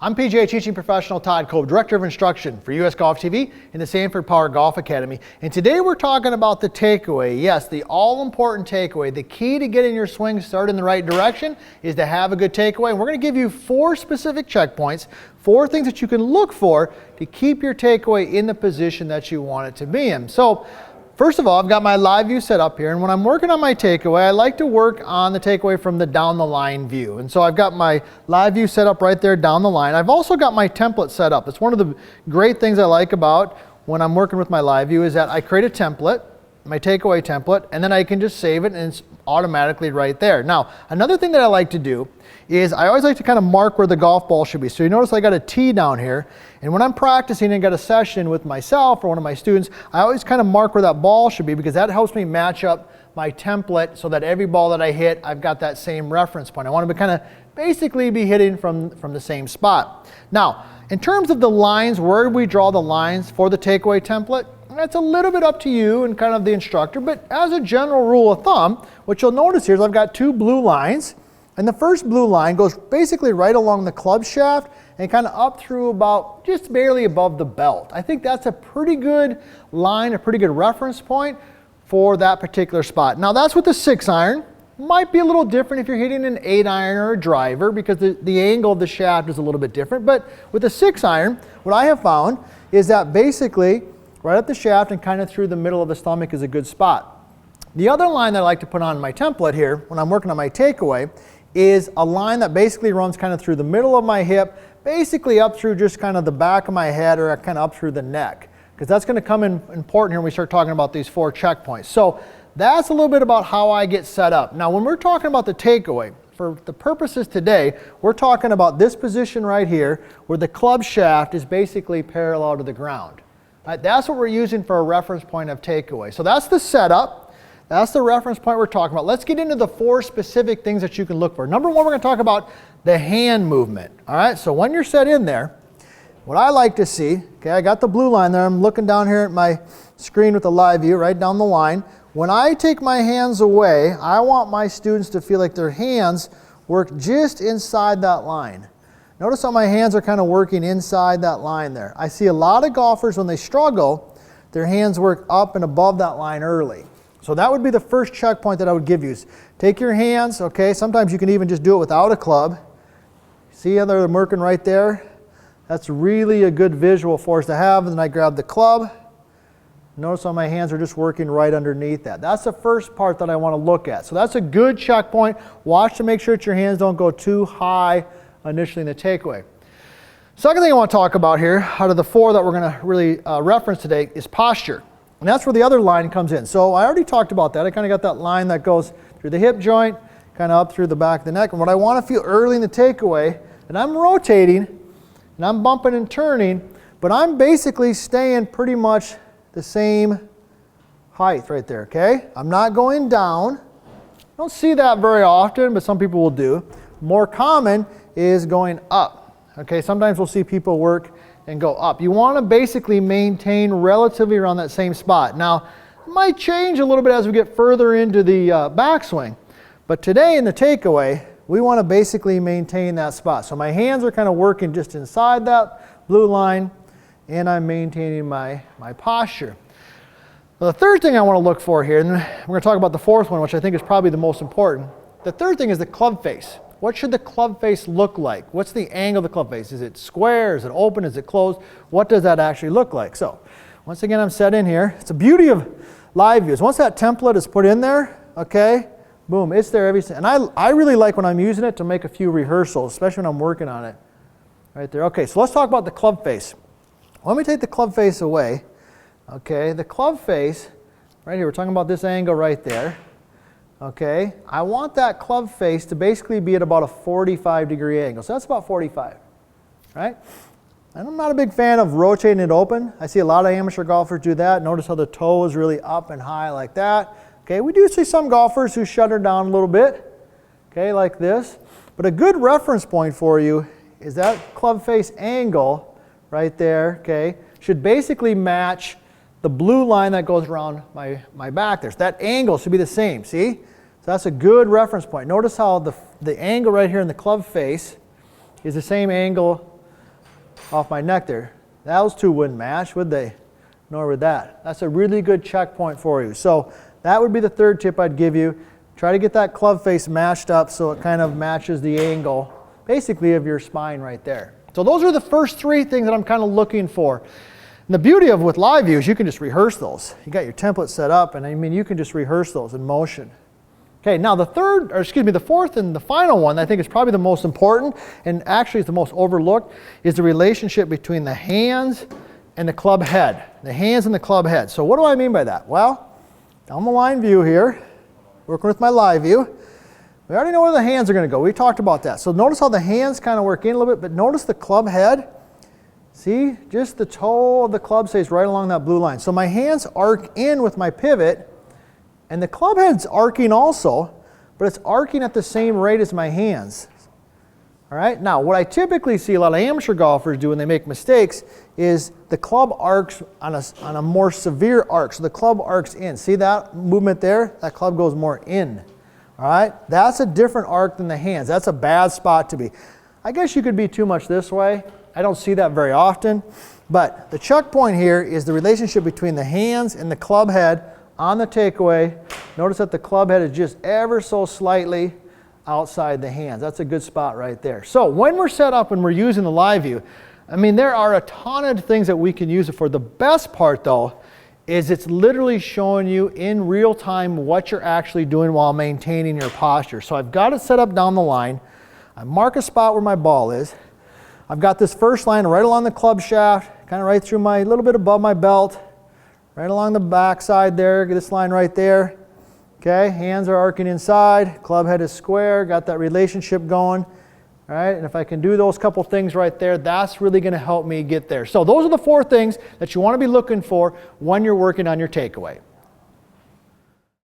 I'm PGA teaching professional Todd Cove, Director of Instruction for US Golf TV and the Sanford Power Golf Academy. And today we're talking about the takeaway. Yes, the all-important takeaway. The key to getting your swing started in the right direction is to have a good takeaway. And we're going to give you 4 specific checkpoints, 4 things that you can look for to keep your takeaway in the position that you want it to be in. So, first of all, I've got my live view set up here, and when I'm working on my takeaway, I like to work on the takeaway from the down the line view. And so I've got my live view set up right there down the line. I've also got my template set up. It's one of the great things I like about when I'm working with my live view is that I create a template, my takeaway template, and then I can just save it and it's automatically right there. Now, another thing that I like to do is I always like to kind of mark where the golf ball should be. So you notice I got a tee down here, and when I'm practicing and got a session with myself or one of my students, I always kind of mark where that ball should be because that helps me match up my template so that every ball that I hit, I've got that same reference point. I want to kind of basically be hitting from the same spot. Now, in terms of the lines, where we draw the lines for the takeaway template, that's a little bit up to you and kind of the instructor, but as a general rule of thumb, what you'll notice here is I've got 2 blue lines, and the first blue line goes basically right along the club shaft and kind of up through about just barely above the belt. I think that's a pretty good line, a pretty good reference point for that particular spot. Now that's with the 6-iron. Might be a little different if you're hitting an 8-iron or a driver because the angle of the shaft is a little bit different. But with the 6-iron, what I have found is that basically right up the shaft and kind of through the middle of the stomach is a good spot. The other line that I like to put on my template here when I'm working on my takeaway is a line that basically runs kind of through the middle of my hip, basically up through just kind of the back of my head or kind of up through the neck, because that's going to come in important here when we start talking about these 4 checkpoints. So that's a little bit about how I get set up. Now when we're talking about the takeaway, for the purposes today, we're talking about this position right here where the club shaft is basically parallel to the ground. Right, that's what we're using for a reference point of takeaway. So that's the setup. That's the reference point we're talking about. Let's get into the 4 specific things that you can look for. Number 1, we're going to talk about the hand movement. All right, so when you're set in there, what I like to see, okay, I got the blue line there. I'm looking down here at my screen with the live view right down the line. When I take my hands away, I want my students to feel like their hands work just inside that line. Notice how my hands are kind of working inside that line there. I see a lot of golfers when they struggle, their hands work up and above that line early. So that would be the first checkpoint that I would give you. Take your hands, okay, sometimes you can even just do it without a club. See how they're working right there? That's really a good visual for us to have. And then I grab the club. Notice how my hands are just working right underneath that. That's the first part that I want to look at. So that's a good checkpoint. Watch to make sure that your hands don't go too high initially in the takeaway. Second thing I want to talk about here, out of the 4 that we're going to really reference today, is posture. And that's where the other line comes in. So I already talked about that. I kind of got that line that goes through the hip joint, kind of up through the back of the neck. And what I want to feel early in the takeaway, and I'm rotating, and I'm bumping and turning, but I'm basically staying pretty much the same height right there, okay? I'm not going down. I don't see that very often, but some people will do. More common is going up, okay? Sometimes we'll see people work and go up. You want to basically maintain relatively around that same spot. Now, it might change a little bit as we get further into the backswing, but today in the takeaway, we want to basically maintain that spot. So my hands are kind of working just inside that blue line, and I'm maintaining my posture. Now, the third thing I want to look for here, and we're going to talk about the 4th one, which I think is probably the most important. The third thing is the club face. What should the club face look like? What's the angle of the club face? Is it square? Is it open? Is it closed? What does that actually look like? So once again, I'm set in here. It's a beauty of live views. Once that template is put in there, okay, boom, it's there every time. And I really like when I'm using it to make a few rehearsals, especially when I'm working on it. Right there. Okay, so let's talk about the club face. Let me take the club face away. Okay, the club face, right here, we're talking about this angle right there. Okay, I want that club face to basically be at about a 45-degree angle. So that's about 45, right? And I'm not a big fan of rotating it open. I see a lot of amateur golfers do that. Notice how the toe is really up and high like that. Okay, we do see some golfers who shut her down a little bit, okay, like this. But a good reference point for you is that club face angle right there, okay, should basically match the blue line that goes around my back there. So that angle should be the same, see? So that's a good reference point. Notice how the angle right here in the club face is the same angle off my neck there. Those two wouldn't match, would they? Nor would that. That's a really good checkpoint for you. So that would be the third tip I'd give you. Try to get that club face matched up so it kind of matches the angle, basically, of your spine right there. So those are the first three things that I'm kind of looking for. And the beauty of with live view is you can just rehearse those. You got your template set up, and I mean, you can just rehearse those in motion. Okay, now the fourth and the final one I think is probably the most important, and actually is the most overlooked, is the relationship between the hands and the club head. The hands and the club head. So what do I mean by that? Well, down the line view here, working with my live view, we already know where the hands are going to go. We talked about that. So notice how the hands kind of work in a little bit, but notice the club head. See, just the toe of the club stays right along that blue line. So my hands arc in with my pivot, and the club head's arcing also, but it's arcing at the same rate as my hands. All right, now what I typically see a lot of amateur golfers do when they make mistakes is the club arcs on a more severe arc. So the club arcs in. See that movement there? That club goes more in. All right, that's a different arc than the hands. That's a bad spot to be. I guess you could be too much this way. I don't see that very often. But the checkpoint here is the relationship between the hands and the club head on the takeaway. Notice that the club head is just ever so slightly outside the hands. That's a good spot right there. So when we're set up and we're using the live view, I mean, there are a ton of things that we can use it for. The best part though is it's literally showing you in real time what you're actually doing while maintaining your posture. So I've got it set up down the line. I mark a spot where my ball is. I've got this first line right along the club shaft, kind of right through my, little bit above my belt, right along the back side there, this line right there. Okay, hands are arcing inside, club head is square, got that relationship going. All right, and if I can do those couple things right there, that's really going to help me get there. So those are the four things that you want to be looking for when you're working on your takeaway.